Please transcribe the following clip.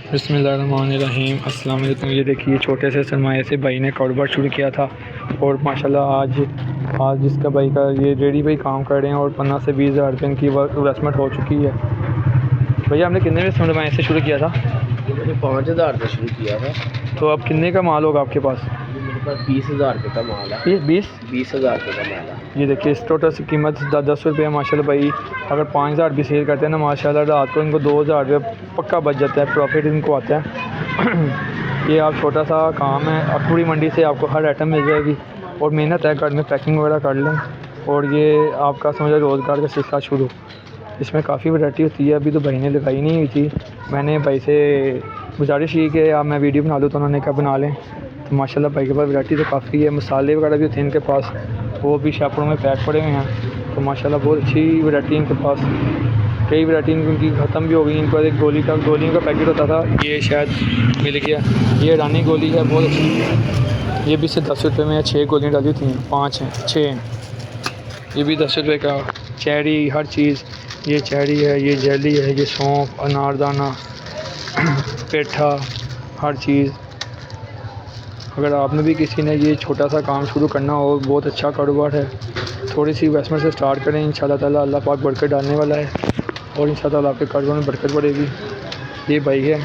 बिस्मिल्लाहिर्रहमानिर्रहीम। अस्सलाम वालेकुम। ये देखिए छोटे से सरमाए से भाई ने कारोबार शुरू किया था और माशाल्लाह आज इसका भाई का ये रेडी भाई काम कर रहे हैं और 15 से 20 हज़ार रुपये की इन्वेस्टमेंट हो चुकी है। भैया हमने कितने में सरमाए से शुरू किया था? ये मैंने 5,000 से शुरू किया था। तो अब कितने का माल होगा आपके पास? ये मेरे पास 20,000 रुपये का माल है। ये 20,000 रुपये का माल है। ये देखिए इस टोटल की कीमत 10 रुपये माशाल्लाह भाई। अगर 5,000 भी सेल करते हैं ना माशाल्लाह रात को इनको 2,000 रुपये पक्का बच जाता है, प्रॉफिट इनको आता है। ये आप छोटा सा काम है, अखूरी मंडी से आपको हर आइटम मिल जाएगी और मेहनत है, घर में पैकिंग वगैरह कर लें और ये आपका समझो रोज़गार का सिलसिला शुरू। इसमें काफ़ी वैरायटी होती है। अभी तो भाई ने लगाई नहीं हुई थी, मैंने भाई से गुजारिश की कि आप मैं वीडियो बना दूँ, तो उन्होंने कहा बना लें। तो माशाल्लाह भाई के पास वैरायटी तो काफ़ी है। मसाले वगैरह भी होते हैं इनके पास, वो भी शापड़ों में पैक पड़े हुए हैं। तो माशाल्लाह बहुत अच्छी वैरायटी इनके पास। कई वैरायटी इनकी ख़त्म भी हो गई। इनके पास एक गोलियों का पैकेट होता था, ये शायद मिल गया। ये रानी गोली है, बहुत अच्छी। ये भी सिर्फ 10 रुपये में 6 गोलियाँ डाली थी, 5 हैं 6 हैं। ये भी 10 रुपये का। चेरी हर चीज़, ये चेरी है, ये जेली है, ये सौंफ, अनारदाना, पेठा, हर चीज़। अगर आपने भी किसी ने ये छोटा सा काम शुरू करना हो, बहुत अच्छा कारोबार है, थोड़ी सी इन्वेस्टमेंट से स्टार्ट करें। इंशाल्लाह ताला अल्लाह पाक बरकत डालने वाला है और इंशाल्लाह ताला आपके कारोबार में बरकत बढ़ेगी। ये भाई है।